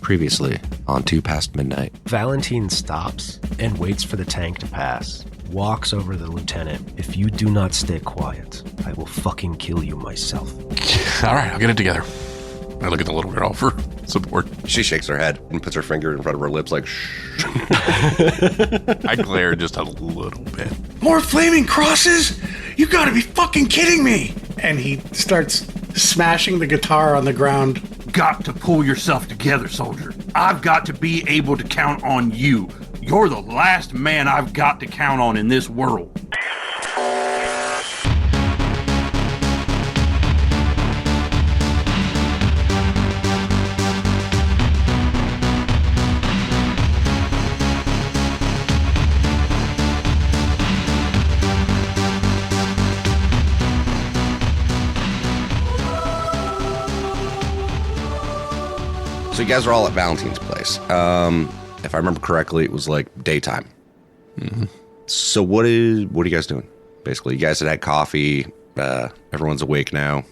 Previously on 2 Past Midnight. Valentine stops and waits for the tank to pass. Walks over to the lieutenant. If you do not stay quiet, I will fucking kill you myself. All right, I'll get it together. I look at the little girl for support. She shakes her head and puts her finger in front of her lips like, shh. I glare just a little bit. More flaming crosses? You gotta be fucking kidding me! And he starts smashing the guitar on the ground. Got to pull yourself together, soldier. I've got to be able to count on you. You're the last man I've got to count on in this world. So you guys are all at Valentine's place. If I remember correctly, it was like daytime. Mm-hmm. So what are you guys doing? Basically, you guys had coffee. Everyone's awake now.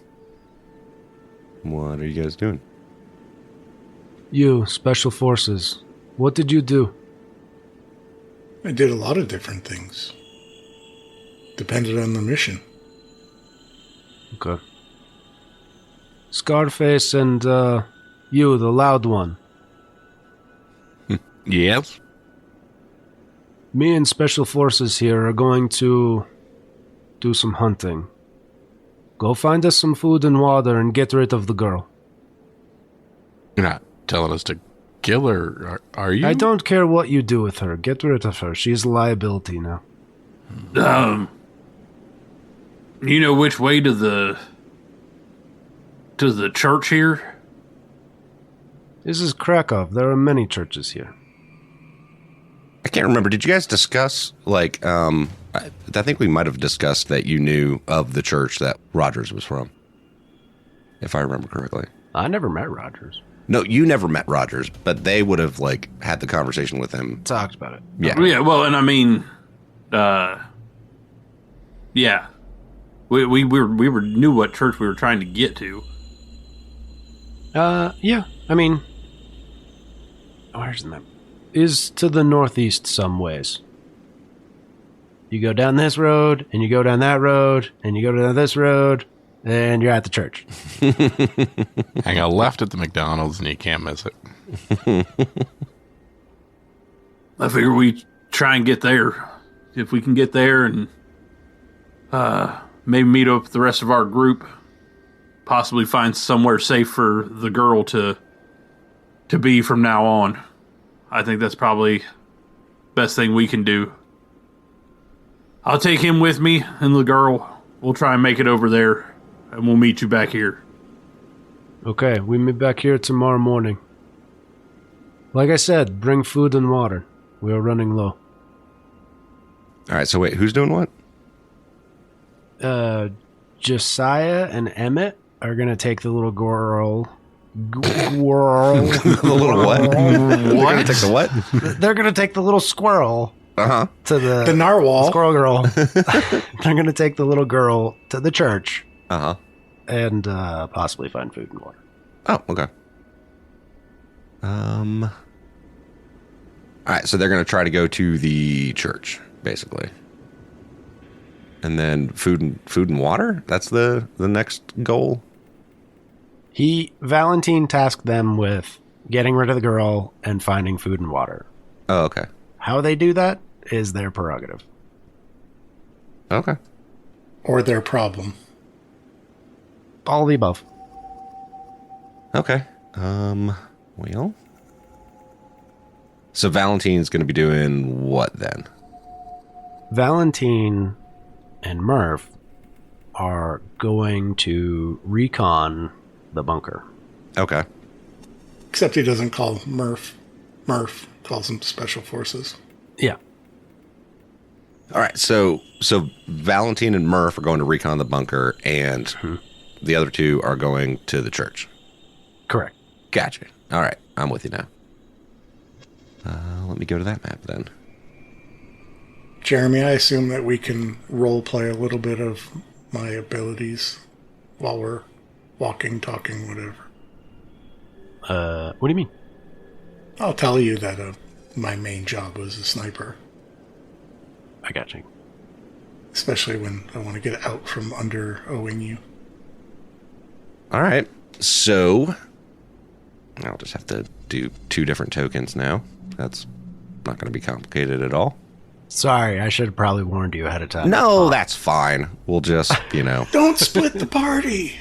What are you guys doing? You, Special Forces, what did you do? I did a lot of different things. Depended on the mission. Okay. Scarface and, you, the loud one. Yes? Me and Special Forces here are going to do some hunting. Go find us some food and water and get rid of the girl. You're not telling us to kill her, are you? I don't care what you do with her. Get rid of her. She's a liability now. You know which way to the church here? This is Krakow. There are many churches here. I can't remember. Did you guys discuss, like, I think we might have discussed that you knew of the church that Rogers was from, if I remember correctly. I never met Rogers. No, you never met Rogers, but they would have, like, had the conversation with him. Talked about it. Yeah. Yeah, well, and I mean, yeah. We knew what church we were trying to get to. Yeah. I mean, where's the map? Is to the northeast some ways. You go down this road, and you go down that road, and you go down this road, and you're at the church. Hang a left at the McDonald's and you can't miss it. I figure we try and get there. If we can get there and maybe meet up with the rest of our group, possibly find somewhere safe for the girl to be from now on. I think that's probably the best thing we can do. I'll take him with me and the girl. We'll try and make it over there, and we'll meet you back here. Okay, we meet back here tomorrow morning. Like I said, bring food and water. We are running low. All right, so wait, who's doing what? Josiah and Emmett are going to take the little girl... Gwuuurl. The little what? They're going to take the what? They're going to take the little squirrel to The narwhal. squirrel girl. They're going to take the little girl to the church and possibly find food and water. Oh, okay. All right, so they're going to try to go to the church, basically. And then food and water? That's the next goal? Valentine tasked them with getting rid of the girl and finding food and water. Oh, okay. How they do that is their prerogative. Okay. Or their problem. All of the above. Okay. Well. So Valentine's going to be doing what then? Valentine and Murph are going to recon the bunker. Okay. Except he doesn't call Murph. Murph calls him Special Forces. Yeah. All right. So Valentine and Murph are going to recon the bunker, and the other two are going to the church. Correct. Gotcha. All right. I'm with you now. Let me go to that map then. Jeremy, I assume that we can role play a little bit of my abilities while we're walking, talking, whatever. What do you mean? I'll tell you that my main job was a sniper. I got you. Especially when I want to get out from under owing you. All right. So I'll just have to do 2 different tokens now. That's not going to be complicated at all. Sorry, I should have probably warned you ahead of time. No, that's fine. We'll just, Don't split the party.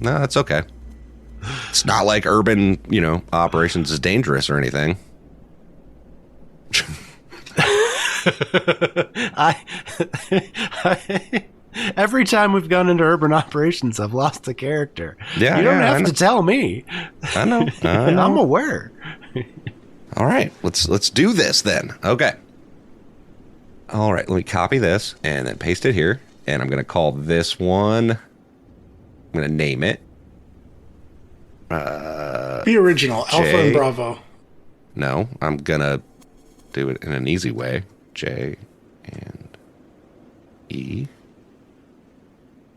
No, that's okay. It's not like urban, operations is dangerous or anything. Every time we've gone into urban operations, I've lost a character. Yeah, you don't yeah, have to tell me. I know. I'm aware. All right, let's do this then. Okay. All right, let me copy this and then paste it here. And I'm going to call this one, I'm going to name it. Be original. J. Alpha and Bravo. No, I'm going to do it in an easy way. J and E.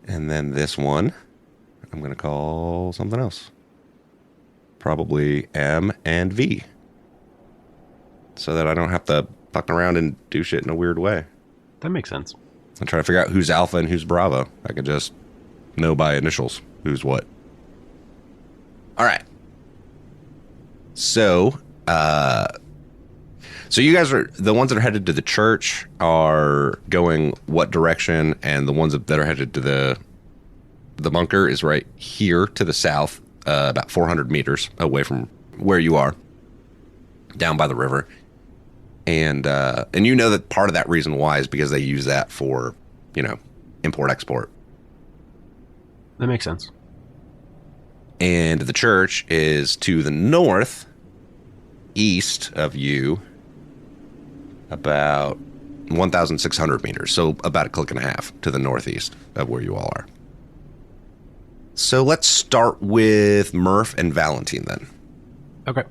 And then this one, I'm going to call something else. Probably M and V. So that I don't have to fuck around and do shit in a weird way. That makes sense. I'm trying to figure out who's Alpha and who's Bravo. I can just know by initials who's what. All right. So you guys are the ones that are headed to the church are going what direction, and the ones that are headed to the bunker is right here to the south, about 400 meters away from where you are, down by the river. And you know that part of that reason why is because they use that for, import export. That makes sense. And the church is to the north, east of you, about 1,600 meters. So about a click and a half to the northeast of where you all are. So let's start with Murph and Valentine then. Okay.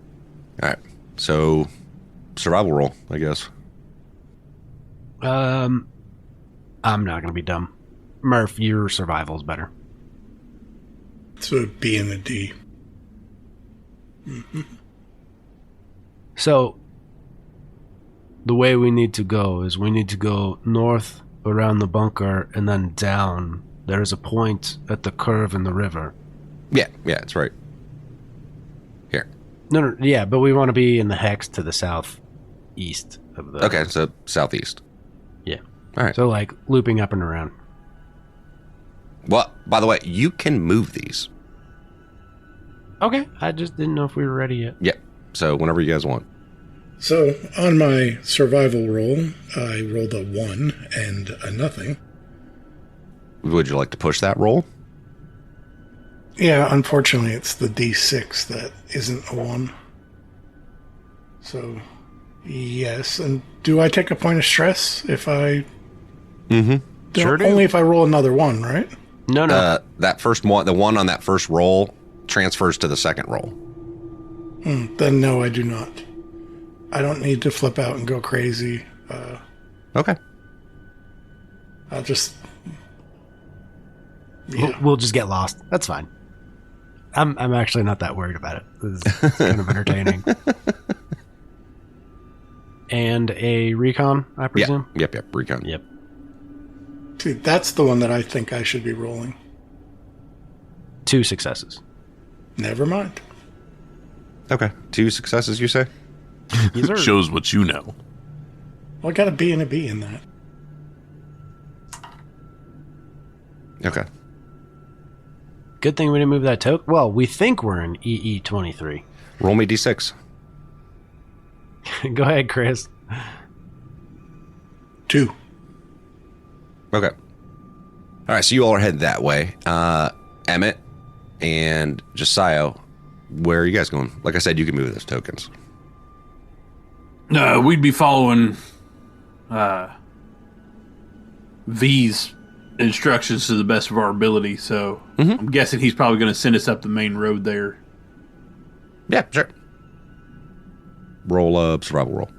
All right. So survival roll, I guess. I'm not going to be dumb. Murph, your survival is better. So a B and a D. Mm-hmm. So the way we need to go is we need to go north around the bunker and then down. There's a point at the curve in the river. Yeah, it's right here. No, yeah, but we want to be in the hex to the southeast of the... Okay, so southeast. Yeah. All right. So, like, looping up and around. Well, by the way, you can move these. Okay, I just didn't know if we were ready yet. Yep. So whenever you guys want. So on my survival roll, I rolled a 1 and a nothing. Would you like to push that roll? Yeah, unfortunately, it's the D6 that isn't a 1. So, yes. And do I take a point of stress if I... Mm-hmm. Sure do. Only if I roll another 1, right? No. That first one, the one on that first roll transfers to the second roll. Then no, I do not. I don't need to flip out and go crazy. Okay. I'll just... Yeah. We'll just get lost. That's fine. I'm actually not that worried about it. It's kind of entertaining. And a recon, I presume? Yep. Recon. Yep. See, that's the one that I think I should be rolling. 2 successes. Never mind. Okay. 2 successes, you say? These are... Shows what you know. Well, I got a B and a B in that. Okay. Good thing we didn't move that token. Well, we think we're in EE93. Roll me D6. Go ahead, Chris. 2. Okay. All right, so you all are headed that way. Emmett and Josiah, where are you guys going? Like I said, you can move those tokens. No, we'd be following V's instructions to the best of our ability, so I'm guessing he's probably going to send us up the main road there. Yeah, sure. Roll up, survival roll.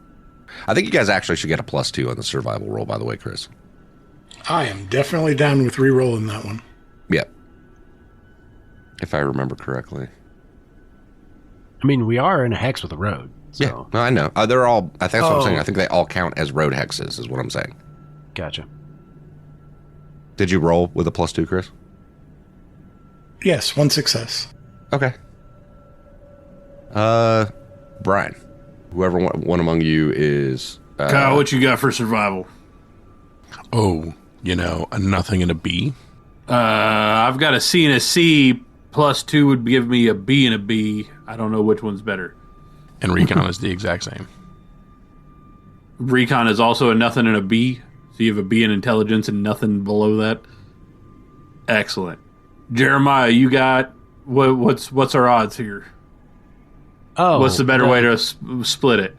I think you guys actually should get a +2 on the survival roll, by the way, Chris. I am definitely down with re-rolling that one. Yep. If I remember correctly. I mean, we are in a hex with a road. So. Yeah, no, I know. They're all, I think that's what I'm saying. I think they all count as road hexes is what I'm saying. Gotcha. Did you roll with a +2, Chris? Yes, 1 success. Okay. Brian, whoever one among you is... Kyle, what you got for survival? Oh, a nothing and a B. I've got a C and a C. +2 would give me a B and a B. I don't know which one's better. And recon is the exact same. Recon is also a nothing and a B. So you have a B in intelligence and nothing below that. Excellent. Jeremiah, you got what's our odds here? Oh, what's the better way to split it?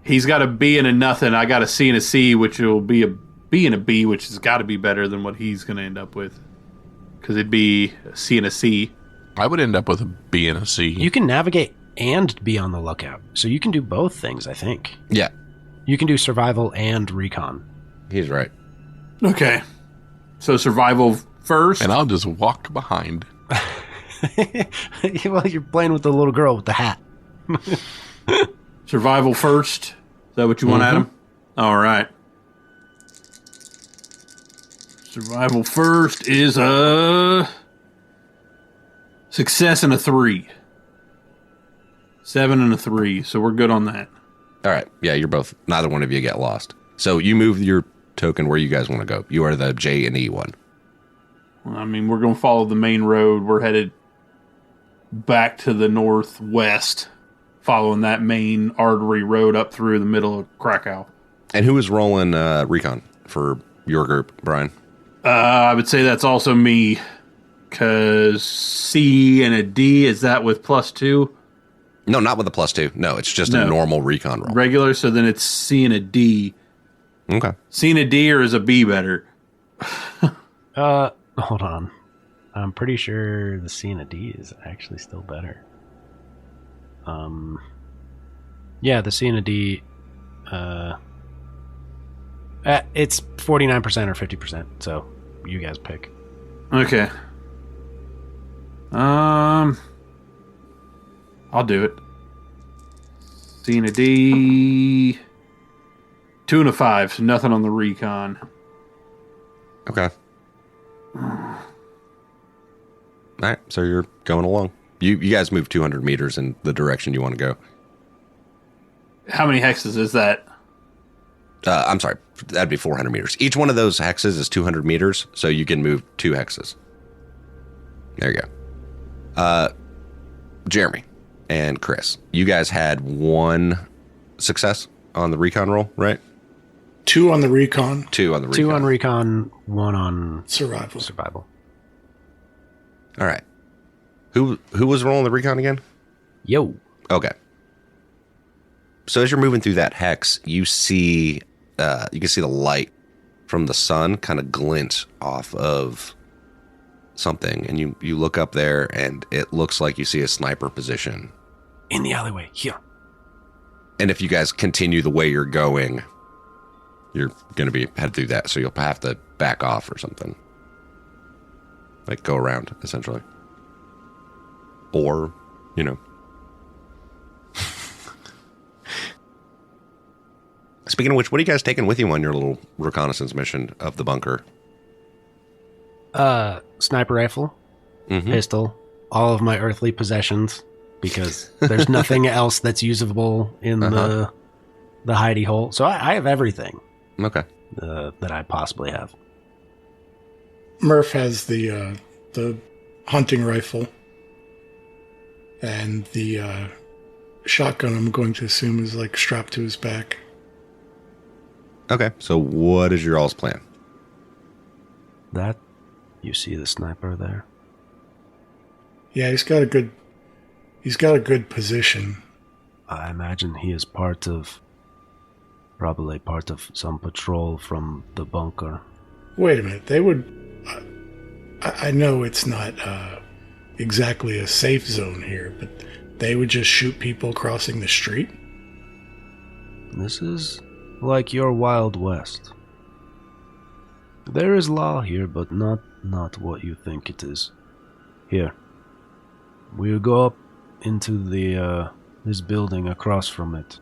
He's got a B and a nothing. I got a C and a C, which will be a B and a B, which has got to be better than what he's going to end up with. Because it'd be a C and a C. I would end up with a B and a C. You can navigate and be on the lookout. So you can do both things, I think. Yeah. You can do survival and recon. He's right. Okay. So survival first. And I'll just walk behind. Well, you're playing with the little girl with the hat. Survival first. Is that what you want, Adam? All right. Survival first is a success and a 3. 7 and a 3. So we're good on that. All right. Yeah, you're both. Neither one of you get lost. So you move your token where you guys want to go. You are the J and E one. I mean, we're going to follow the main road. We're headed back to the northwest, following that main artery road up through the middle of Krakow. And who is rolling recon for your group, Brian? I would say that's also me, because C and a D, is that with +2? No, not with a +2. No, it's just a normal recon roll. Regular, so then it's C and a D. Okay. C and a D, or is a B better? Hold on. I'm pretty sure the C and a D is actually still better. Yeah, the C and a D, it's 49% or 50%, so you guys pick. Okay. I'll do it. C and a D. 2 and a 5, so nothing on the recon. Okay. All right, so you're going along. You guys move 200 meters in the direction you want to go. How many hexes is that? I'm sorry, that'd be 400 meters. Each one of those hexes is 200 meters, so you can move 2 hexes. There you go. Jeremy and Chris, you guys had 1 success on the recon roll, right? 2 on the recon. 2 on the recon. 2 on recon, 1 on Survival. All right. Who was rolling the recon again? Yo. Okay. So as you're moving through that hex, you see, you can see the light from the sun kind of glint off of something, and you look up there, and it looks like you see a sniper position In the alleyway, here. And if you guys continue the way you're going, you're going to be head through that, so you'll have to back off or something. Like go around, essentially. Or, Speaking of which, what are you guys taking with you on your little reconnaissance mission of the bunker? Sniper rifle, pistol, all of my earthly possessions, because there's nothing else that's usable in the hidey hole. So I have everything. Okay. That I possibly have. Murph has the hunting rifle, and the shotgun, I'm going to assume, is like strapped to his back. Okay, so what is your all's plan? That, you see the sniper there? Yeah, he's got a good position. I imagine he is probably part of some patrol from the bunker. Wait a minute, they would... I know it's not exactly a safe zone here, but they would just shoot people crossing the street? This is like your Wild West. There is law here, but not what you think it is. Here, we'll go up into the this building across from it,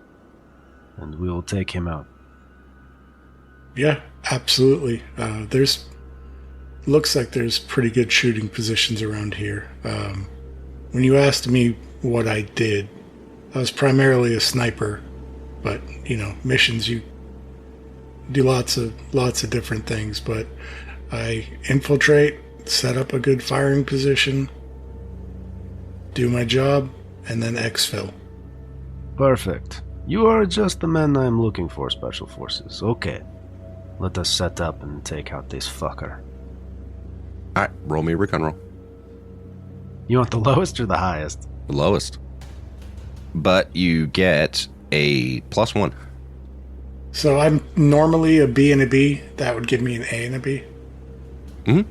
and we will take him out. Yeah, absolutely. Looks like there's pretty good shooting positions around here. When you asked me what I did, I was primarily a sniper, but missions you do lots of different things. But I infiltrate, set up a good firing position, do my job, and then exfil. Perfect. You are just the man I am looking for, Special Forces. Okay. Let us set up and take out this fucker. All right, roll me a recon roll. You want the lowest or the highest? The lowest. But you get a +1. So I'm normally a B and a B. That would give me an A and a B. Mm-hmm.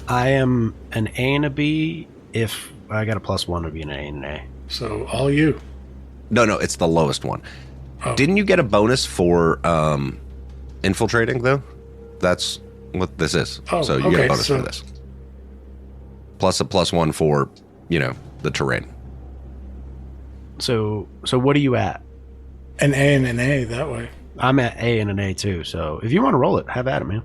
I am an A and a B. If I got a +1, it would be an A and an A. So all you. No, it's the lowest one. Oh. Didn't you get a bonus for infiltrating, though? That's what this is. Oh, so you get okay, a bonus for this. Plus a +1 for, the terrain. So what are you at? An A and an A that way. I'm at A and an A too, so if you want to roll it, have at it, man.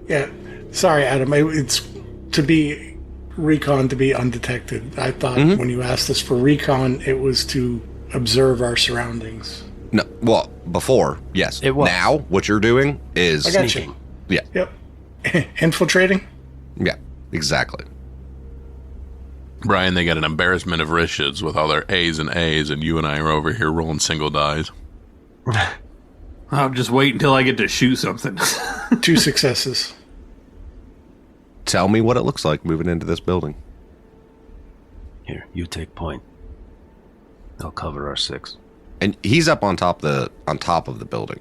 Yeah. Sorry, Adam. It's to be recon to be undetected. I thought when you asked us for recon, it was to observe our surroundings. No, well, before, yes. It was. Now, what you're doing is... I got Sneaking. you. Yeah. Yep. Infiltrating? Yeah, exactly. Brian, they got an embarrassment of riches with all their A's, and you and I are over here rolling single dice. I'll just wait until I get to shoot something. 2 successes. Tell me what it looks like moving into this building. Here, you take point. I'll cover our 6. And he's up on top of the building,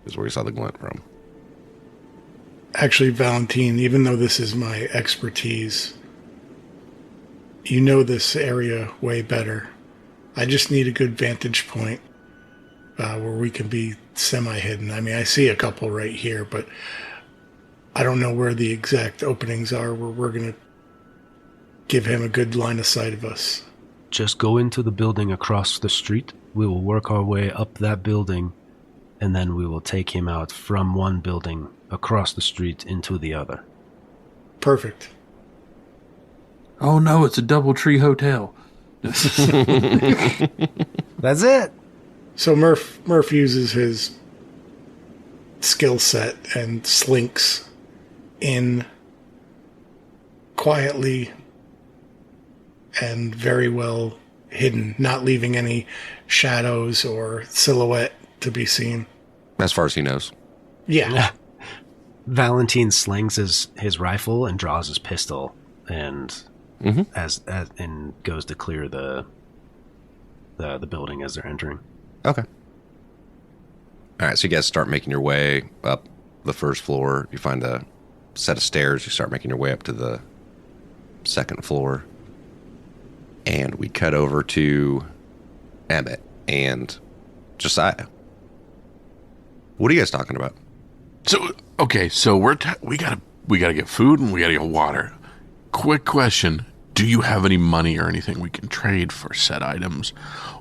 is where you saw the glint from. Actually, Valentine, even though this is my expertise, you know this area way better. I just need a good vantage point where we can be semi-hidden. I mean, I see a couple right here, but I don't know where the exact openings are where we're going to give him a good line of sight of us. Just go into the building across the street. We will work our way up that building, and then we will take him out from one building across the street into the other. Perfect. Oh no, it's a DoubleTree hotel. That's it. So Murph uses his skill set and slinks in quietly and very well hidden, not leaving any shadows or silhouette to be seen. As far as he knows. Yeah. Valentine slings his rifle and draws his pistol and and goes to clear the building as they're entering. Okay. All right, so you guys start making your way up the first floor. You find a set of stairs. You start making your way up to the second floor. And we cut over to Emmett and Josiah. What are you guys talking about? So, okay, so we gotta get food and we gotta get water. Quick question. Do you have any money or anything we can trade for said items?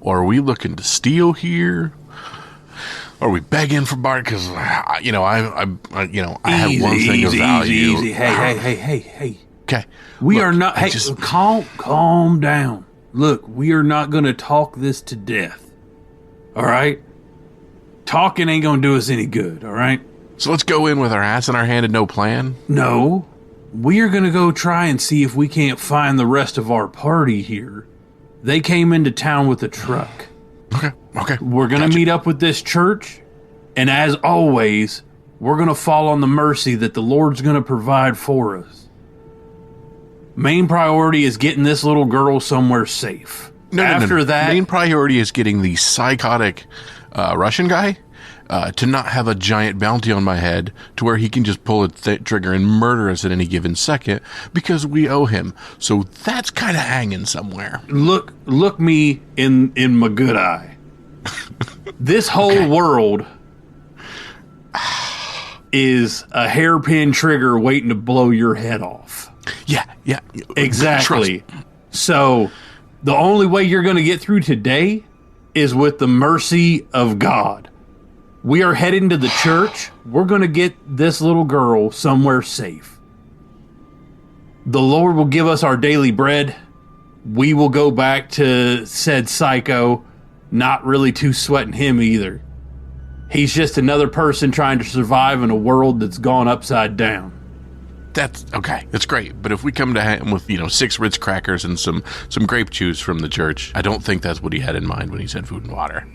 Or are we looking to steal here? Are we begging for bar? Because, I have one thing of value. Easy. Hey. Okay. We Look, are not... Hey, calm down. Look, we are not going to talk this to death. All right? Talking ain't going to do us any good, all right? So let's go in with our ass in our hand and no plan? No. We are going to go try and see if we can't find the rest of our party here. They came into town with a truck. Okay. We're going to meet up with this church, and as always, we're going to fall on the mercy that the Lord's going to provide for us. Main priority is getting this little girl somewhere safe. No. That... Main priority is getting the psychotic Russian guy to not have a giant bounty on my head to where he can just pull a trigger and murder us at any given second because we owe him. So that's kind of hanging somewhere. Look me in my good eye. This whole world is a hairpin trigger waiting to blow your head off. Yeah. Exactly. So The only way you're going to get through today is with the mercy of God. We are heading to the church. We're going to get this little girl somewhere safe. The Lord will give us our daily bread. We will go back to said psycho, not really too sweating him either. He's just another person trying to survive in a world that's gone upside down. That's okay. That's great. But if we come to him with, 6 Ritz crackers and some grape juice from the church, I don't think that's what he had in mind when he said food and water.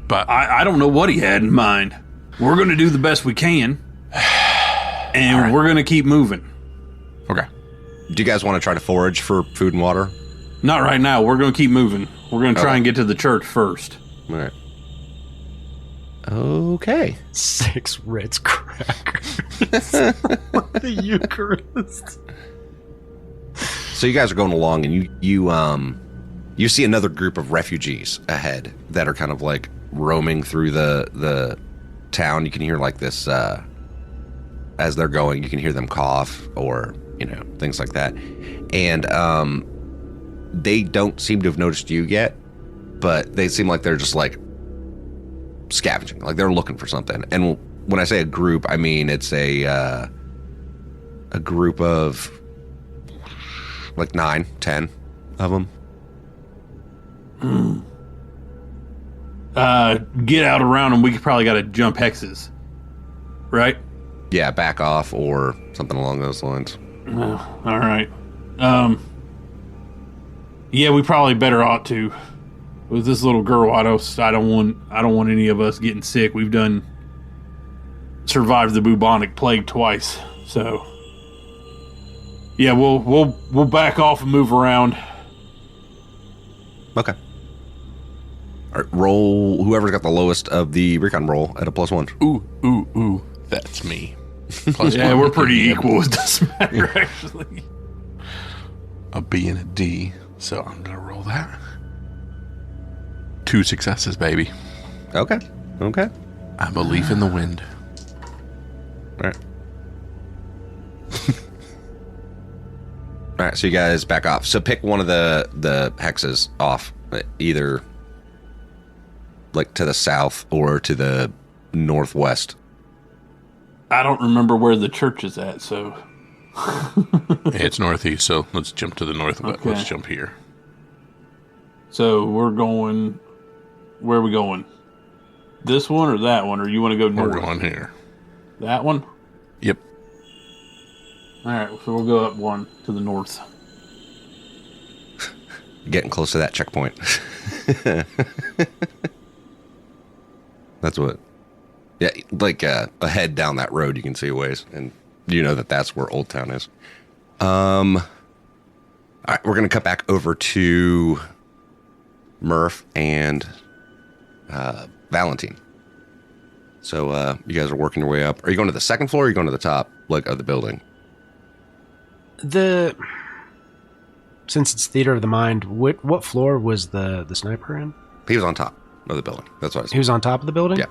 But I don't know what he had in mind. We're going to do the best we can. And we're going to keep moving. Okay. Do you guys want to try to forage for food and water? Not right now. We're going to keep moving. We're going to try and get to the church first. All right. Okay. 6 Ritz crackers. The Eucharist. So you guys are going along, and you see another group of refugees ahead that are kind of like roaming through the town. You can hear like this as they're going. You can hear them cough or things like that, and they don't seem to have noticed you yet, but they seem like they're just like scavenging, like they're looking for something. And when I say a group, I mean it's a group of like 9, 10 of them. Get out around them. We probably got to jump hexes, right? Yeah, back off or something along those lines. Oh, all right. Yeah, we probably better ought to. With this little girl, I don't want any of us getting sick. We've survived the bubonic plague twice, so yeah, we'll back off and move around. Okay. All right, roll whoever's got the lowest of the recon roll at a +1. Ooh, that's me. Yeah, we're pretty equal with this matter, actually. A B and a D, so I'm gonna roll that. 2 successes, baby. Okay. I believe in the wind. All right. All right, so you guys back off. So pick one of the hexes off, either like to the south or to the northwest. I don't remember where the church is at, so It's northeast, so let's jump to the northwest. Okay. Let's jump here. So we're going. Where are we going? This one or that one? Or you want to go north? We're going here. That one? Yep. All right, so we'll go up one to the north. Getting close to that checkpoint. That's what. Yeah, like ahead down that road, you can see a ways, and you know that's where Old Town is. All right, we're gonna cut back over to Murph and Valentine. So you guys are working your way up. Are you going to the second floor or are you going to the top, like, of the building? Since it's theater of the mind, what floor was the sniper in? He was on top of the building. That's what I said. He was on top of the building? Yeah.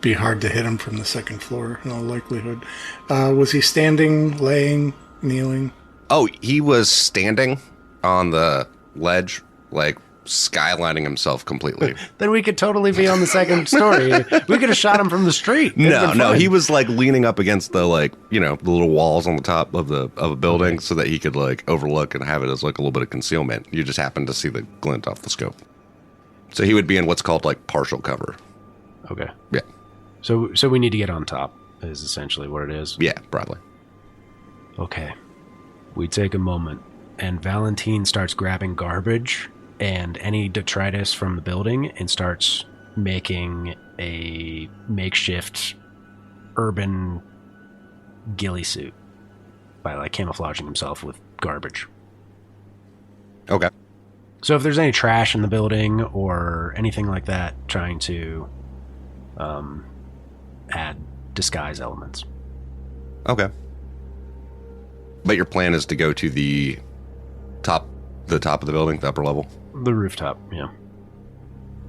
Be hard to hit him from the second floor, in all likelihood. Was he standing, laying, kneeling? Oh, he was standing on the ledge, like skylining himself completely. Then we could totally be on the second story. We could have shot him from the street. No, he was like leaning up against the, like, you know, the little walls on the top of a building so that he could like overlook and have it as like a little bit of concealment. You just happened to see the glint off the scope. So he would be in what's called like partial cover. Okay. Yeah. So we need to get on top is essentially what it is. Yeah, probably. Okay. We take a moment and Valentine starts grabbing garbage and any detritus from the building and starts making a makeshift urban ghillie suit by like camouflaging himself with garbage. Okay. So if there's any trash in the building or anything like that, trying to add disguise elements. Okay. But your plan is to go to the top of the building, the upper level? The rooftop, yeah.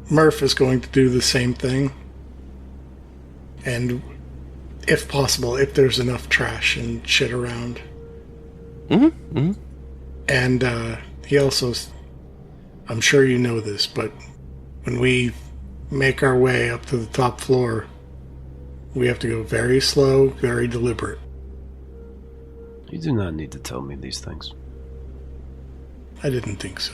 Murph is going to do the same thing. And if possible, if there's enough trash and shit around, Mm-hmm. Mm-hmm. And he also, I'm sure you know this, but when we make our way up to the top floor, we have to go very slow, very deliberate. You do not need to tell me these things. I didn't think so.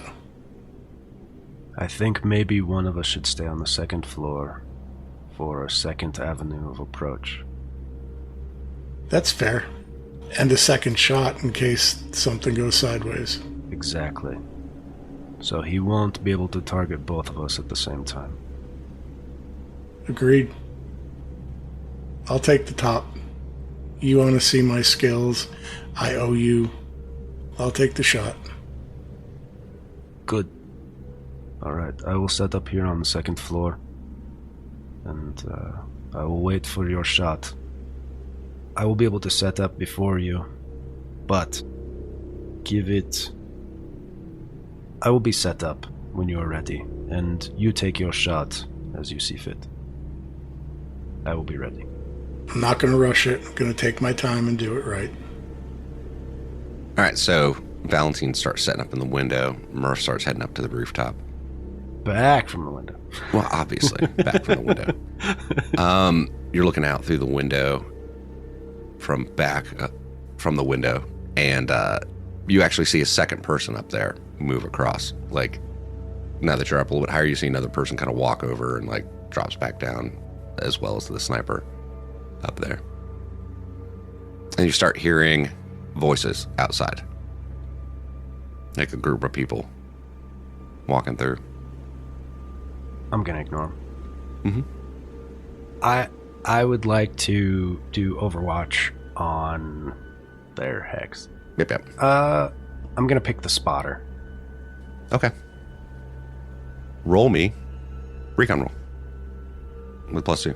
I think maybe one of us should stay on the second floor for a second avenue of approach. That's fair. And a second shot in case something goes sideways. Exactly. So he won't be able to target both of us at the same time. Agreed. I'll take the top. You want to see my skills? I owe you. I'll take the shot. Good. Alright, I will set up here on the second floor. And I will wait for your shot. I will be able to set up before you. But give it... I will be set up when you are ready. And you take your shot as you see fit. I will be ready. I'm not going to rush it. I'm going to take my time and do it right. All right, so Valentine starts setting up in the window. Murph starts heading up to the rooftop. Back from the window. Well, obviously, back from the window. You're looking out through the window from the window, and you actually see a second person up there move across. Like, now that you're up a little bit higher, you see another person kind of walk over and, like, drops back down, as well as the sniper up there. And you start hearing voices outside. Like a group of people walking through. I'm gonna ignore him. Mm-hmm. I would like to do Overwatch on their hex. Yep. I'm gonna pick the spotter. Okay. Roll me. Recon roll. With +2.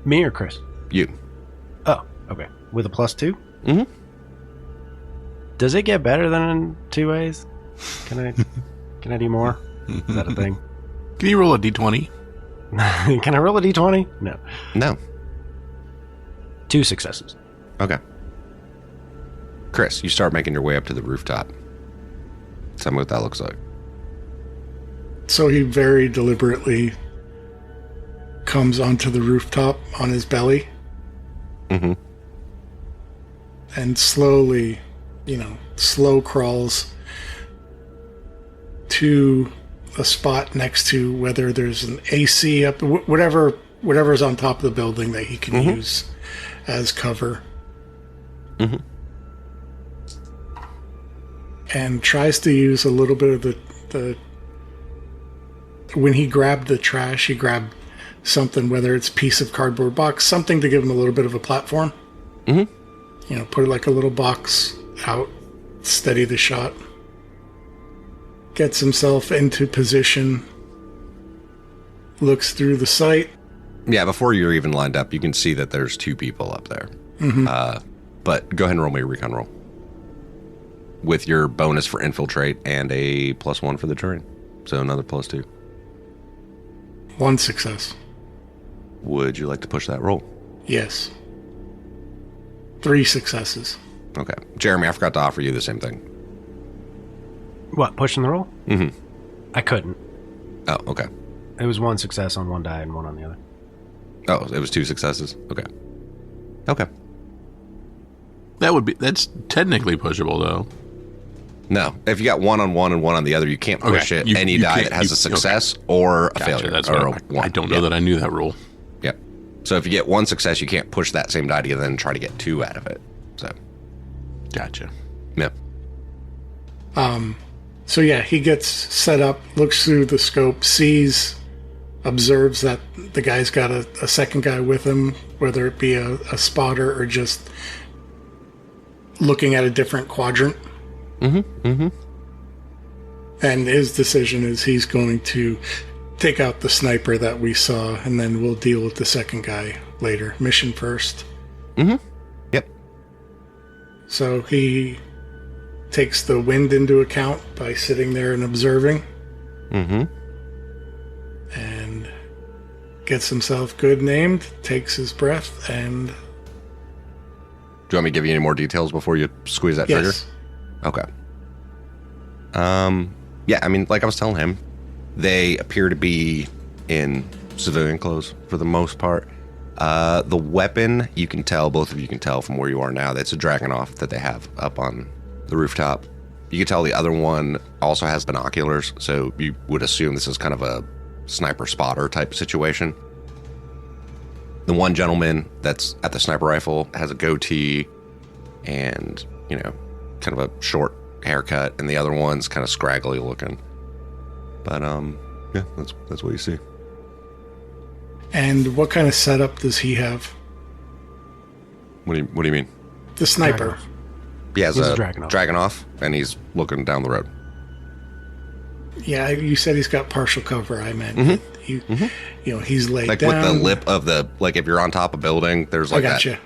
Me or Chris? You. Oh, okay. With a +2? Mm-hmm. Does it get better than in 2 ways? Can I do more? Is that a thing? Can you roll a d20? Can I roll a d20? No. No. 2 successes. Okay. Chris, you start making your way up to the rooftop. Tell me what that looks like. So he very deliberately comes onto the rooftop on his belly. Mm-hmm. And slowly, slow crawls to a spot next to whether there's an AC up, whatever's on top of the building that he can use as cover. Mm-hmm. And tries to use a little bit of the when he grabbed the trash, he grabbed something, whether it's a piece of cardboard box, something to give him a little bit of a platform. Mm-hmm. Put like a little box out, steady the shot. Gets himself into position, looks through the sight. Yeah, before you're even lined up, you can see that there's 2 people up there. Mm-hmm. But go ahead and roll me a recon roll. With your bonus for infiltrate and a +1 for the terrain. So another +2. 1 success. Would you like to push that roll? Yes. 3 successes. Okay. Jeremy, I forgot to offer you the same thing. What, pushing the roll? Mm-hmm. I couldn't. Oh, okay. It was 1 success on one die and 1 on the other. Oh, it was 2 successes? Okay. Okay. That's technically pushable, though. No. If you got 1 on one and 1 on the other, you can't push it. Any die that has a success or a failure. That's or right. a 1. I don't know that I knew that rule. Yep. So if you get 1 success, you can't push that same die to then try to get 2 out of it. So. Gotcha. Yep. So yeah, he gets set up, looks through the scope, observes that the guy's got a second guy with him, whether it be a spotter or just looking at a different quadrant. Mm-hmm. Mm-hmm. And his decision is he's going to take out the sniper that we saw, and then we'll deal with the second guy later. Mission first. Mm-hmm. Yep. So he takes the wind into account by sitting there and observing. Mm-hmm. And gets himself good named, takes his breath, and you want me to give you any more details before you squeeze that trigger? Yes. Okay. Yeah, I mean, like I was telling him, they appear to be in civilian clothes for the most part. The weapon, you can tell, both of you can tell from where you are now, that's a Dragonov that they have up on the rooftop. You can tell the other one also has binoculars, so you would assume this is kind of a sniper spotter type situation. The one gentleman that's at the sniper rifle has a goatee and, you know, kind of a short haircut, and the other one's kind of scraggly looking. But yeah, that's what you see. And what kind of setup does he have? What do you mean? The sniper. Dragonov. He has He's a a Dragonov. Dragonov, and he's looking down the road. Yeah, you said he's got partial cover. I meant you know, he's laid Like down. with the lip of the, like if you're on top of a building, there's like I that gotcha.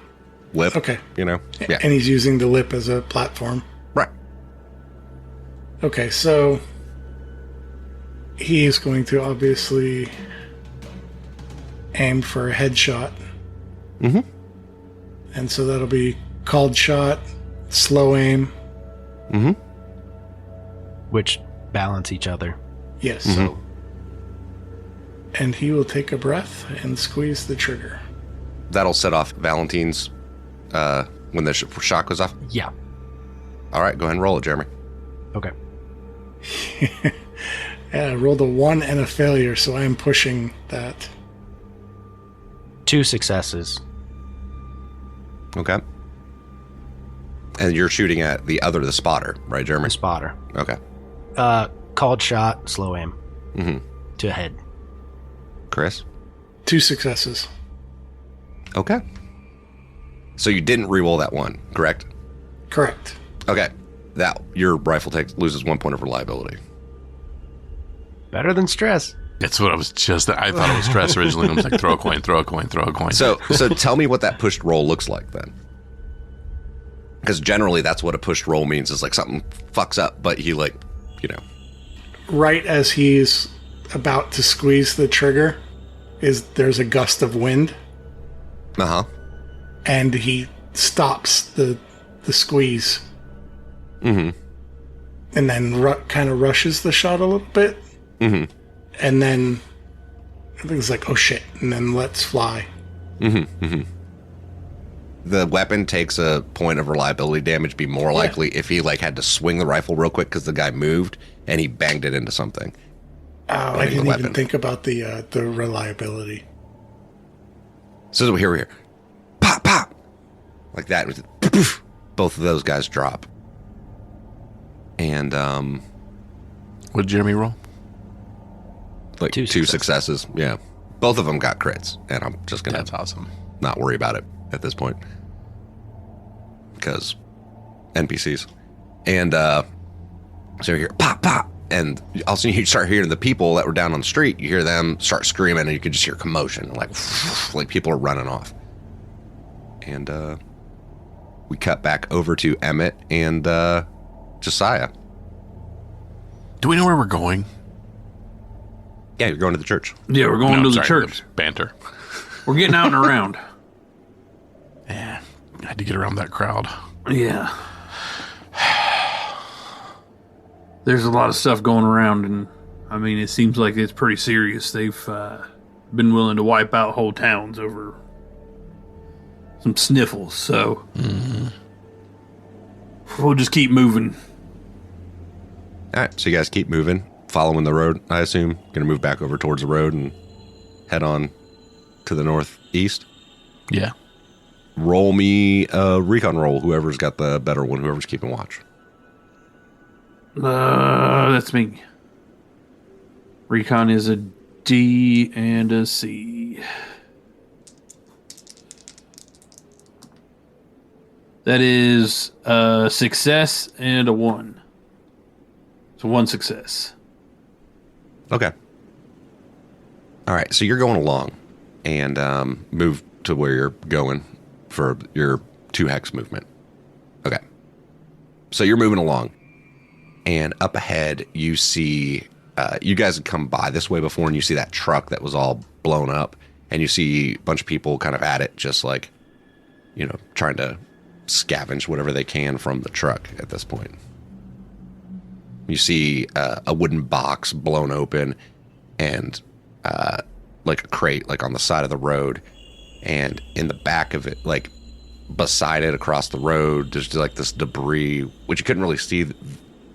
lip. Okay. You know? Yeah. And he's using the lip as a platform. Right. Okay, so he is going to obviously aim for a headshot. Mm-hmm. And so that'll be called shot, slow aim. Mm-hmm. Which balance each other. Yes. Mm-hmm. And he will take a breath and squeeze the trigger. That'll set off Valentine's when the shot goes off. Yeah. All right, go ahead and roll it, Jeremy. Okay. Yeah, I rolled a 1 and a failure, so I am pushing that. 2 successes. Okay. And you're shooting at the spotter, right, Jeremy? The spotter. Okay. Called shot, slow aim. Mm-hmm. To head. Chris? 2 successes. Okay. So you didn't re-roll that one, correct? Correct. Okay. That your rifle loses 1 point of reliability. Better than stress. That's what I was just. I thought it was stress originally. I was like, throw a coin, throw a coin, throw a coin. So tell me what that pushed roll looks like then. Because generally that's what a pushed roll means, is like something fucks up, but he, like, you know. Right as he's about to squeeze the trigger, there's a gust of wind, Uh-huh. and he stops the squeeze. Mm-hmm. And then kind of rushes the shot a little bit. Mm-hmm. And then I think it's like, oh shit, and then lets fly. Mm-hmm. Mm-hmm. The weapon takes a point of reliability damage, be more likely if he, like, had to swing the rifle real quick because the guy moved and he banged it into something. Oh, I Banging the didn't weapon. even think about the reliability. So here we hear. Pop, pop! Like that. Poof, both of those guys drop. And, what did Jeremy roll? like 2 2 successes. successes. Yeah. Both of them got crits. And I'm just going That's to awesome. not worry about it at this point. Because NPCs. And, so you hear pop, pop. And all of a sudden you start hearing the people that were down on the street. You hear them start screaming, and you can just hear commotion. Like people are running off. And, we cut back over to Emmett and, Josiah. Do we know where we're going? Yeah, you're going to the church. Yeah, we're going to the sorry, church. Banter. We're getting out and around. Yeah, I had to get around that crowd. Yeah. There's a lot of stuff going around, and I mean, it seems like it's pretty serious. They've been willing to wipe out whole towns over some sniffles, so we'll just keep moving. All right, so you guys keep moving, following the road, I assume. Going to move back over towards the road and head on to the northeast. Yeah. Roll me a recon roll, whoever's got the better one, whoever's keeping watch. That's me. Recon is a D and a C. That is a success and a 1. So 1 success. Okay. All right, so you're going along and move to where you're going for your 2 hex movement. Okay. So you're moving along, and up ahead you see, you guys had come by this way before, and you see that truck that was all blown up, and you see a bunch of people kind of at it, just like, you know, trying to scavenge whatever they can from the truck at this point. You see a wooden box blown open and like a crate like on the side of the road, and in the back of it, like beside it across the road, there's like this debris which you couldn't really see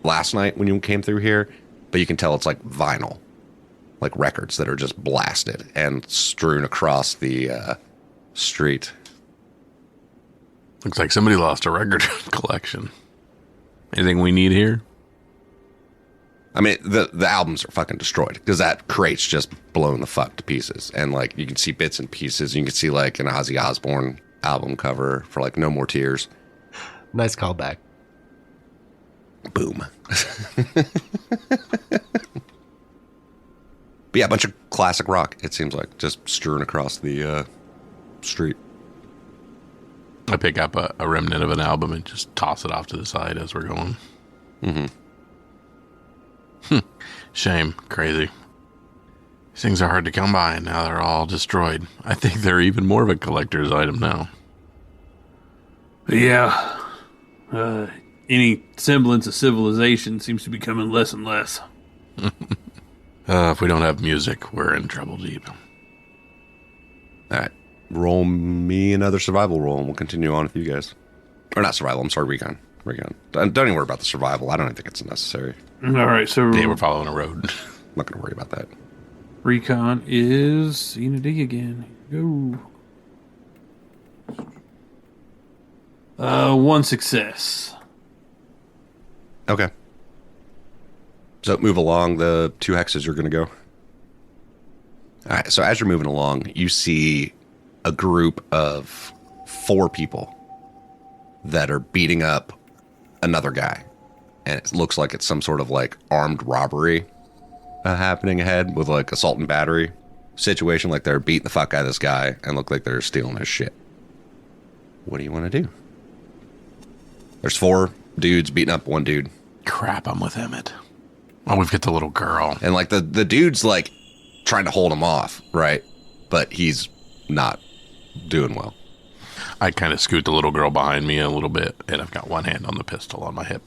last night when you came through here, but you can tell it's like vinyl, like records that are just blasted and strewn across the street. Looks like somebody lost a record collection. Anything we need here? I mean, the albums are fucking destroyed because that crate's just blown the fuck to pieces. And, like, you can see bits and pieces. You can see, like, an Ozzy Osbourne album cover for, like, No More Tears. Nice callback. Boom. But yeah, a bunch of classic rock, it seems like, just strewn across the street. I pick up a remnant of an album and just toss it off to the side as we're going. Mm-hmm. Shame. Crazy. These things are hard to come by, and now they're all destroyed. I think they're even more of a collector's item now. Yeah. Any semblance of civilization seems to be coming less and less. If we don't have music, we're in trouble deep. All right. Roll me another survival roll, and we'll continue on with you guys. Or not survival, I'm sorry, recon. Don't even worry about the survival. I don't think it's necessary. All right, so Yeah, we're following a road. I'm not going to worry about that. recon is C&D again. Go. 1 success. Okay. So move along the 2 hexes you're going to go. All right, so as you're moving along, you see a group of 4 people that are beating up another guy. And it looks like it's some sort of like armed robbery happening ahead with like assault and battery situation. Like they're beating the fuck out of this guy and look like they're stealing his shit. What do you want to do? There's 4 dudes beating up 1 dude. Crap, I'm with Emmett. Oh, we've got the little girl. And like the dude's like trying to hold him off, right? But he's not doing well. I kind of scoot the little girl behind me a little bit, and I've got one hand on the pistol on my hip.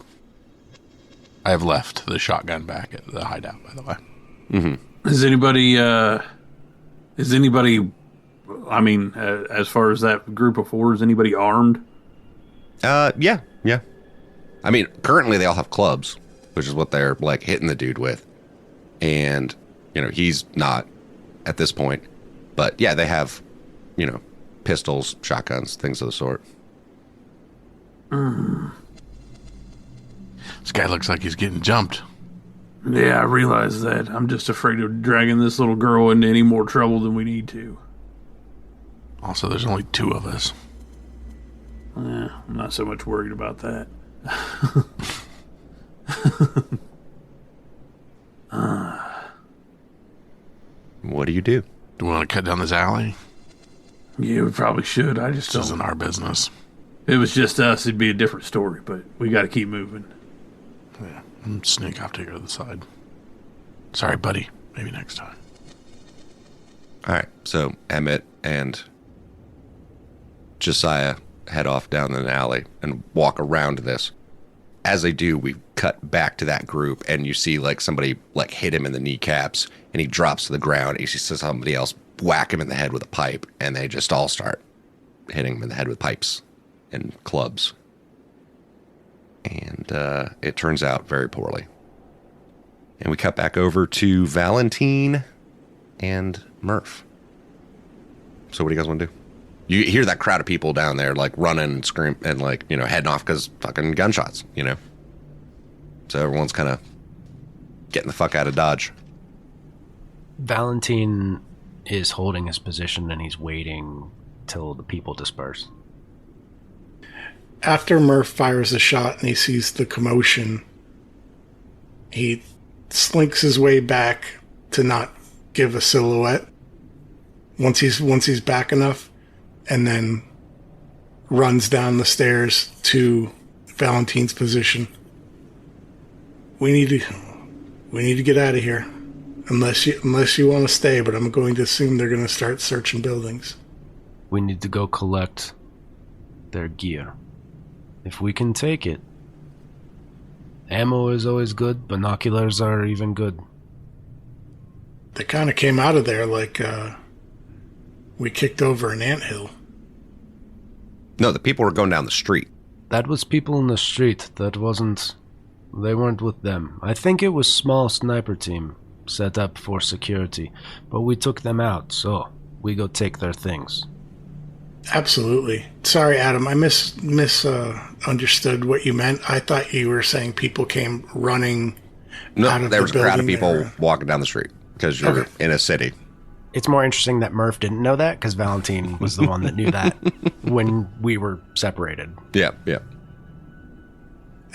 I have left the shotgun back at the hideout, by the way. Mm-hmm. Is anybody, I mean, as far as that group of 4, is anybody armed? Yeah. I mean, currently they all have clubs, which is what they're like hitting the dude with. And, you know, he's not at this point. But yeah, they have, you know, pistols, shotguns, things of the sort. This guy looks like he's getting jumped. Yeah, I realize that. I'm just afraid of dragging this little girl into any more trouble than we need to. Also, there's only 2 of us. Yeah, I'm not so much worried about that. What do you do? Do we want to cut down this alley? Yeah, we probably should. I just This isn't don't. our business. If it was just us, it'd be a different story, but we got to keep moving. Yeah, I'm sneak off to the other side. Sorry, buddy. Maybe next time. All right, so Emmett and Josiah head off down an alley and walk around this. As they do, we cut back to that group, and you see like somebody like hit him in the kneecaps, and he drops to the ground. And you see somebody else whack him in the head with a pipe, and they just all start hitting him in the head with pipes and clubs. And it turns out very poorly. And we cut back over to Valentine and Murph. So what do you guys want to do? You hear that crowd of people down there, like, running and scream and, like, you know, heading off because fucking gunshots, you know? So everyone's kind of getting the fuck out of Dodge. Valentine is holding his position and he's waiting till the people disperse. After Murph fires a shot and he sees the commotion, he slinks his way back to not give a silhouette once he's back enough, and then runs down the stairs to Valentine's position. We need to get out of here, unless you want to stay. But I'm going to assume they're going to start searching buildings. We need to go collect their gear. if we can take it. Ammo is always good. Binoculars are even good. They kind of came out of there like we kicked over an anthill. No, the people were going down the street. That was people in the street. That wasn't... They weren't with them. I think it was small sniper team set up for security, but we took them out, so we go take their things. Absolutely. Sorry, Adam. I misunderstood what you meant. I thought you were saying people came running out No, of there the was a crowd of building people there. walking down the street because you're Okay. in a city. It's more interesting that Murph didn't know that, because Valentine was the one that knew that when we were separated. Yeah, yeah.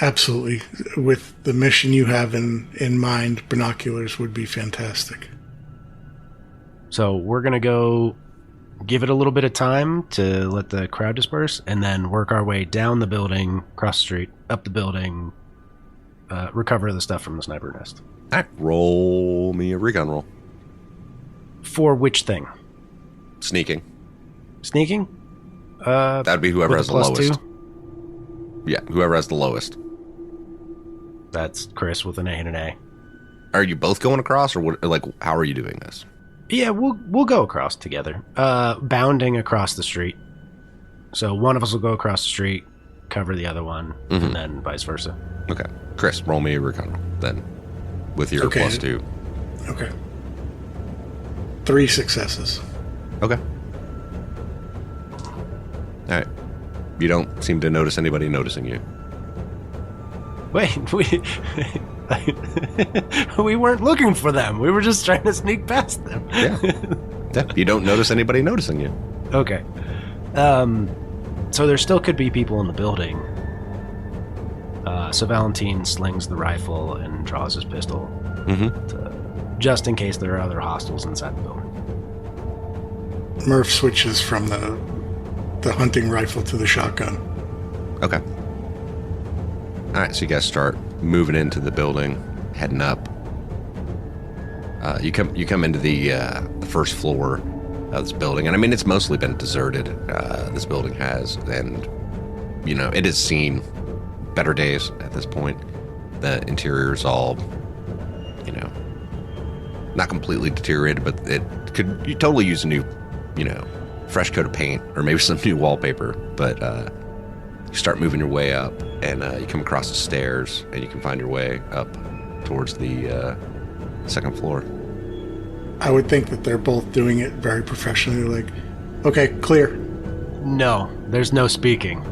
Absolutely. With the mission you have in mind, binoculars would be fantastic. So we're going to go give it a little bit of time to let the crowd disperse, and then work our way down the building, cross the street, up the building, recover the stuff from the sniper nest. All right, roll me a recon roll. For which thing? Sneaking. Sneaking? That'd be whoever with has a the plus lowest. 2? Yeah, whoever has the lowest. That's Chris with an A and an A. Are you both going across, or what? Like, how are you doing this? Yeah, we'll go across together. Bounding across the street. So one of us will go across the street, cover the other one, and then vice versa. Okay, Chris, roll me a recon roll then, with your Okay. +2. Okay. 3 successes. Okay. All right. You don't seem to notice anybody noticing you. Wait, we weren't looking for them. We were just trying to sneak past them. Yeah. Yeah. You don't notice anybody noticing you. Okay. So there still could be people in the building. So Valentine slings the rifle and draws his pistol, just in case there are other hostiles inside the building. Murph switches from the hunting rifle to the shotgun. Okay. All right, so you guys start moving into the building, heading up. You come into the first floor of this building, and I mean it's mostly been deserted. This building has, and you know it has seen better days at this point. The interior's all, you know, not completely deteriorated, but you totally use a new, you know, fresh coat of paint or maybe some new wallpaper. But you start moving your way up, and you come across the stairs, and you can find your way up towards the second floor. I would think that they're both doing it very professionally, like, okay, clear. No, there's no speaking.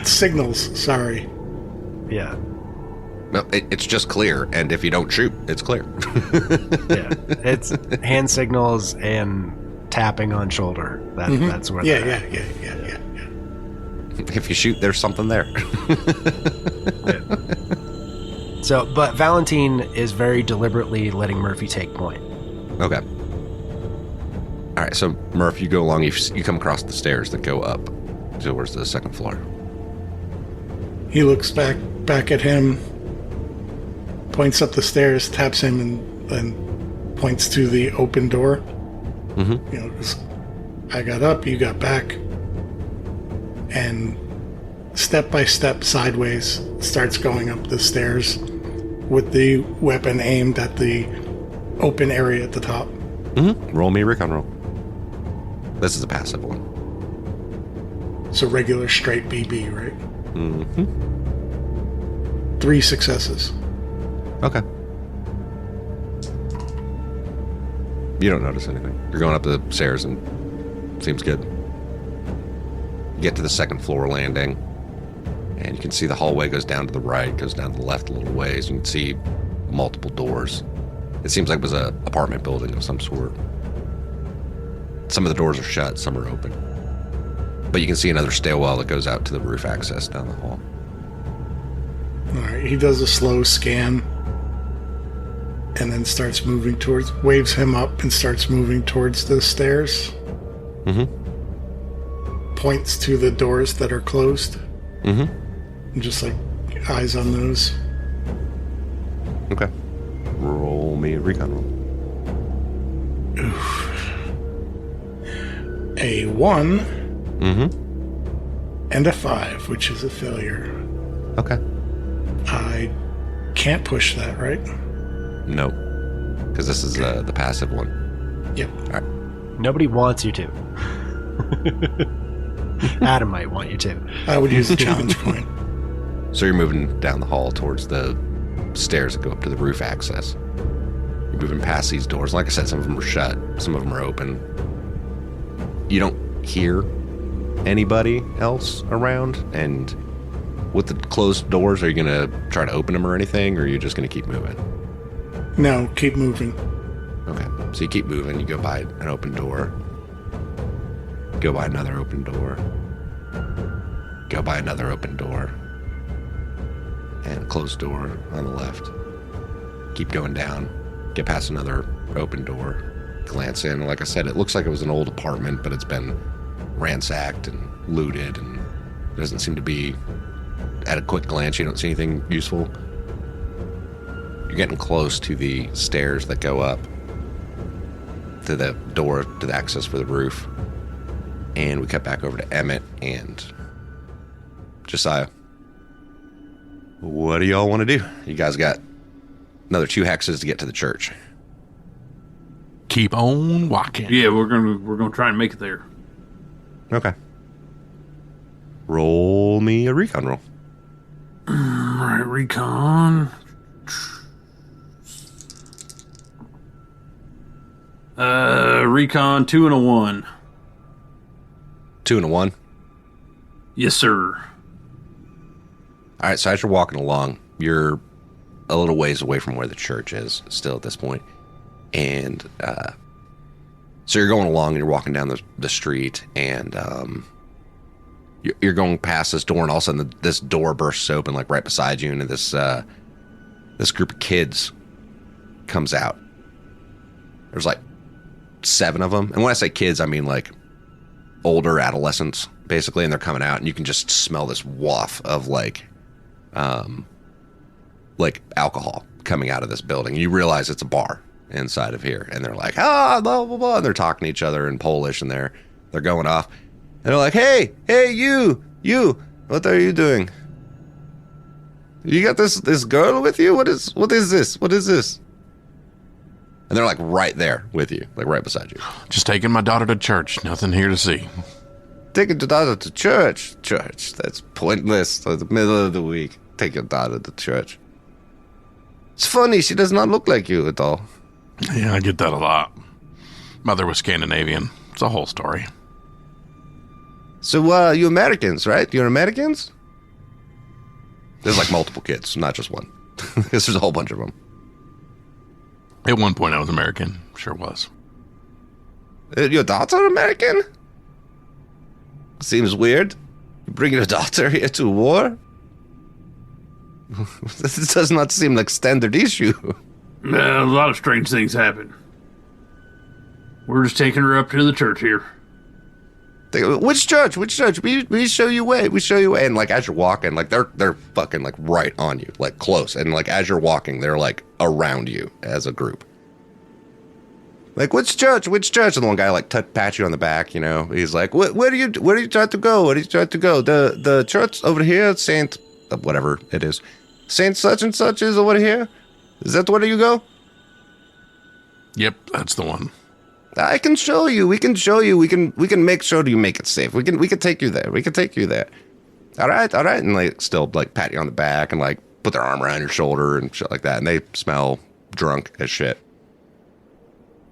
Signals, sorry. Yeah. No, it's just clear, and if you don't shoot, it's clear. Yeah. It's hand signals and tapping on shoulder. That's where Yeah, they're yeah, at. yeah. If you shoot, there's something there. So, but Valentine is very deliberately letting Murphy take point. Okay. All right, so Murph, you go along. You come across the stairs that go up towards the second floor. He looks back at him, points up the stairs, taps him, and points to the open door. Mm-hmm. You know, just, I got up, you got back, and step by step sideways starts going up the stairs with the weapon aimed at the open area at the top. Mm-hmm. Roll me a recon roll. This is a passive one. So regular straight BB, right? Mm-hmm. 3 successes. Okay. You don't notice anything. You're going up the stairs and seems good. You get to the second floor landing, and you can see the hallway goes down to the right, goes down to the left a little ways. You can see multiple doors. It seems like it was a apartment building of some sort. Some of the doors are shut, some are open. But you can see another stairwell that goes out to the roof access down the hall. All right, he does a slow scan and then starts moving waves him up and starts moving towards the stairs. Mm-hmm. Points to the doors that are closed. Mm-hmm. And just like eyes on those. Okay. Roll me a recon roll. A 1 Mm-hmm. and a 5, which is a failure. Okay. I can't push that, right? No. Because this is the passive one. Yep. All right. Nobody wants you to. Adam might want you to. I would use a challenge point. So you're moving down the hall towards the stairs that go up to the roof access. You're moving past these doors. Like I said, some of them are shut. Some of them are open. You don't hear anybody else around. And with the closed doors, are you going to try to open them or anything? Or are you just going to keep moving? No, keep moving. Okay. So you keep moving. You go by an open door. Go by another open door. Go by another open door. And a closed door on the left. Keep going down. Get past another open door. Glance in. Like I said, it looks like it was an old apartment, but it's been ransacked and looted, and doesn't seem to be, at a quick glance, you don't see anything useful. You're getting close to the stairs that go up to the door to the access for the roof. And we cut back over to Emmett and Josiah. What do y'all want to do? You guys got another 2 hexes to get to the church. Keep on walking. Yeah, we're gonna try and make it there. Okay. Roll me a recon roll. All right, recon. Recon 2 and a 1. 2 and a 1. Yes, sir. All right, so as you're walking along, you're a little ways away from where the church is still at this point. And so you're going along and you're walking down the street, and you're going past this door, and all of a sudden this door bursts open like right beside you, and this group of kids comes out. There's like 7 of them. And when I say kids, I mean like older adolescents, basically, and they're coming out, and you can just smell this waft of like alcohol coming out of this building. You realize it's a bar inside of here, and they're like, blah, blah, blah, and they're talking to each other in Polish, and they're going off, and they're like, hey, you, what are you doing? You got this girl with you? What is this? And they're like right there with you, like right beside you. Just taking my daughter to church. Nothing here to see. Taking your daughter to church? Church, that's pointless. It's the middle of the week. Take your daughter to church. It's funny, she does not look like you at all. Yeah, I get that a lot. Mother was Scandinavian. It's a whole story. So, you Americans, right? You're Americans? There's like multiple kids, not just one. There's a whole bunch of them. At one point, I was American. Sure was. Your daughter American? Seems weird. You bring your daughter here to war? This does not seem like standard issue. A lot of strange things happen. We're just taking her up to the church here. Which church? We show you way. And like as you're walking, like they're fucking like right on you, like close. And like as you're walking, they're like around you as a group. Like which church? And the one guy like pats you on the back, you know. He's like, where do you try to go? The church over here, Saint whatever it is. Saint such and such is over here. Is that where you go? Yep, that's the one. I can show you. We can show you. We can make sure you make it safe. We can take you there. All right. And they still like pat you on the back and like put their arm around your shoulder and shit like that. And they smell drunk as shit.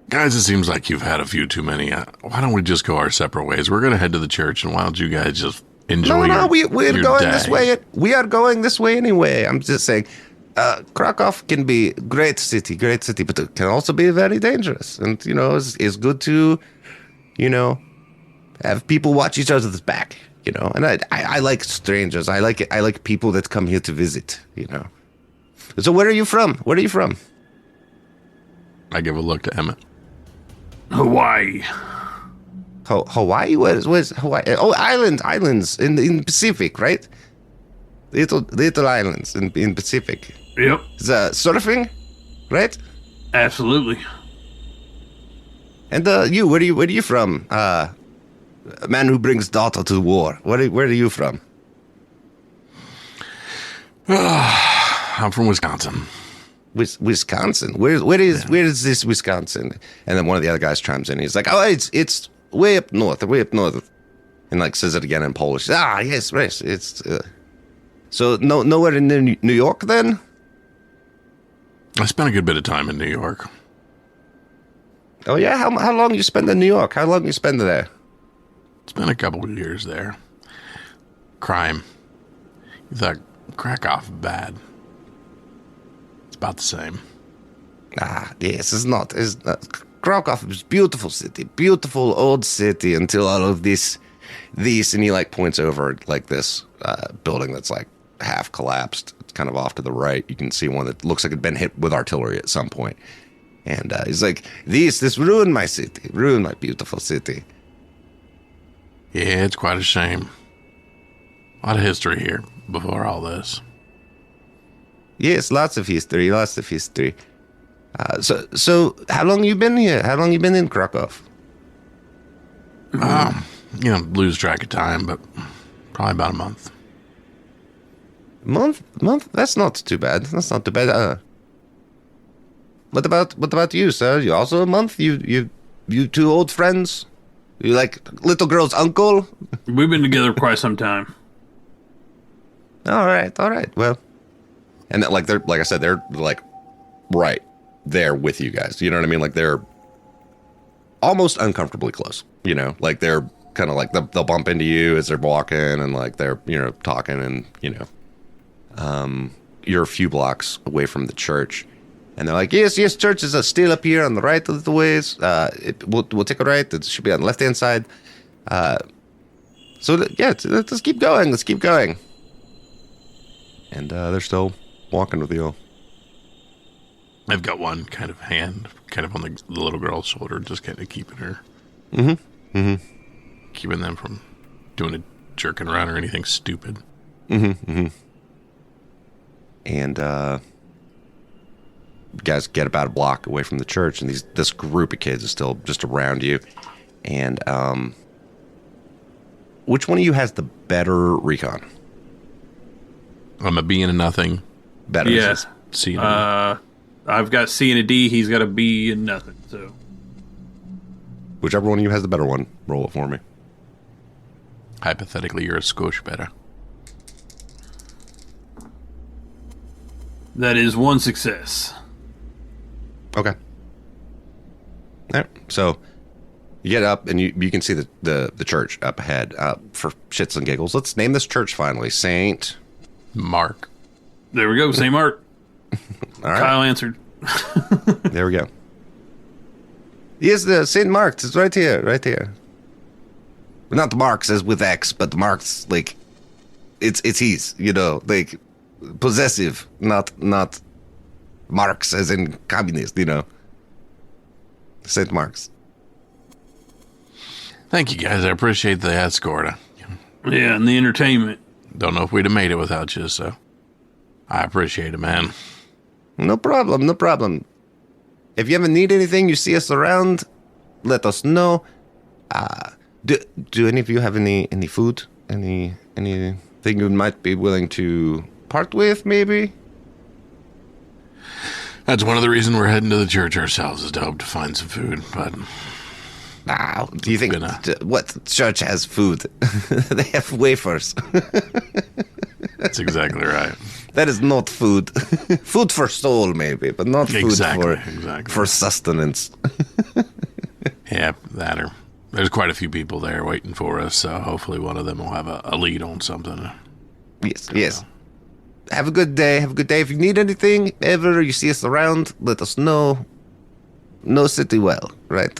Guys, it seems like you've had a few too many. Why don't we just go our separate ways? We're going to head to the church, and why don't you guys just enjoy we're your going day. this way. We are going this way anyway. I'm just saying, Krakow can be a great city, but it can also be very dangerous. And, you know, it's good to, you know, have people watch each other's back, you know. And I like strangers. I like people that come here to visit, you know. So where are you from? I give a look to Emmett. Hawaii. Hawaii? Where's Hawaii? Oh, islands in the Pacific, right? Little islands in Pacific. Yep. It's surfing, right? Absolutely. And you, where are you from? A man who brings daughter to war. Where are you from? I'm from Wisconsin. Wisconsin. Where is this Wisconsin? And then one of the other guys chimes in. He's like, oh, it's way up north, and like says it again in Polish. Ah, yes. It's so nowhere in New York then. I spent a good bit of time in New York. Oh yeah, how long you spend in New York? How long you spend there? Spent a couple of years there. Crime. You thought Krakow bad? It's about the same. Ah, yes, it's not. Krakow is beautiful city, beautiful old city until all of this, and he like points over like this building that's like half collapsed. It's kind of off to the right. You can see one that looks like it'd been hit with artillery at some point. And he's like, this ruined my city, ruined my beautiful city. Yeah, it's quite a shame. A lot of history here before all this. Yes, lots of history. So how long you been here? How long you been in Krakow? Lose track of time, but probably about a month. Month? That's not too bad. What about you, sir? You also a month? You two old friends? You like little girl's uncle? We've been together quite some time. All right. Well, and like they're like I said, they're like right there with you guys. You know what I mean? Like they're almost uncomfortably close. You know, like they're kind of like they'll bump into you as they're walking, and like they're talking, and you're a few blocks away from the church. And they're like, yes, church is still up here on the right a little ways. We'll take a right. It should be on the left-hand side. Let's keep going. And they're still walking with you. I've got one kind of hand, kind of on the little girl's shoulder, just kind of keeping her. Keeping them from doing a jerk and run or anything stupid. And, you guys get about a block away from the church, and this group of kids is still just around you. And which one of you has the better recon? I'm a B and a nothing. Better. Yeah. C and a I've got C and a D. He's got a B and nothing. So whichever one of you has the better one, roll it for me. Hypothetically, you're a skosh better. that is one success. Okay. All right. So you get up and you can see the church up ahead. For shits and giggles, let's name this church finally Saint Mark. There we go. St. Mark. All right. Kyle answered. There we go. Yes, the St. Mark's is right here, right here. Not Marx as with X, but Marx like it's his, you know, like possessive, not Marx as in communist, you know. St. Mark's. Thank you guys. I appreciate the escort. Yeah, and the entertainment. Don't know if we'd have made it without you, so I appreciate it, man. No problem, no problem. If you ever need anything, you see us around, let us know. Do any of you have any food? Anything you might be willing to part with, maybe? That's one of the reasons we're heading to the church ourselves, is to hope to find some food, but... Do you think what church has food? They have wafers. That's exactly right. That is not food. Food for soul, maybe, but not food for sustenance. Yeah, that or there's quite a few people there waiting for us, so hopefully one of them will have a lead on something. Yes. Have a good day. If you need anything ever, you see us around, let us know. Know city well, right?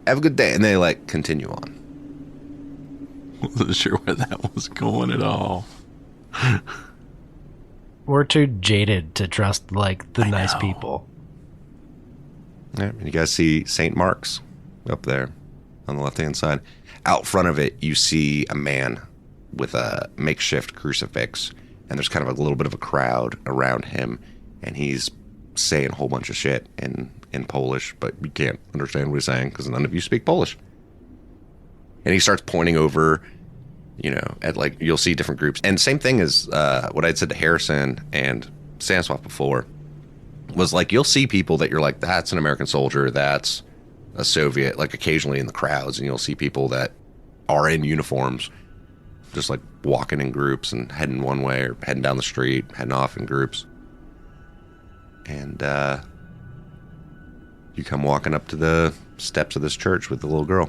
Have a good day. And they, continue on. Wasn't sure where that was going at all. We're too jaded to trust, the nice people. Yeah, and you guys see St. Mark's up there on the left-hand side. Out front of it, you see a man with a makeshift crucifix, and there's kind of a little bit of a crowd around him, and he's saying a whole bunch of shit in Polish, but you can't understand what he's saying because none of you speak Polish. And he starts pointing over, at like, you'll see different groups. And same thing as what I'd said to Harrison and Sanswap before, was like, you'll see people that you're like, that's an American soldier, that's a Soviet, like occasionally in the crowds, and you'll see people that are in uniforms, just like walking in groups and heading one way or heading down the street, heading off in groups. And you come walking up to the steps of this church with the little girl.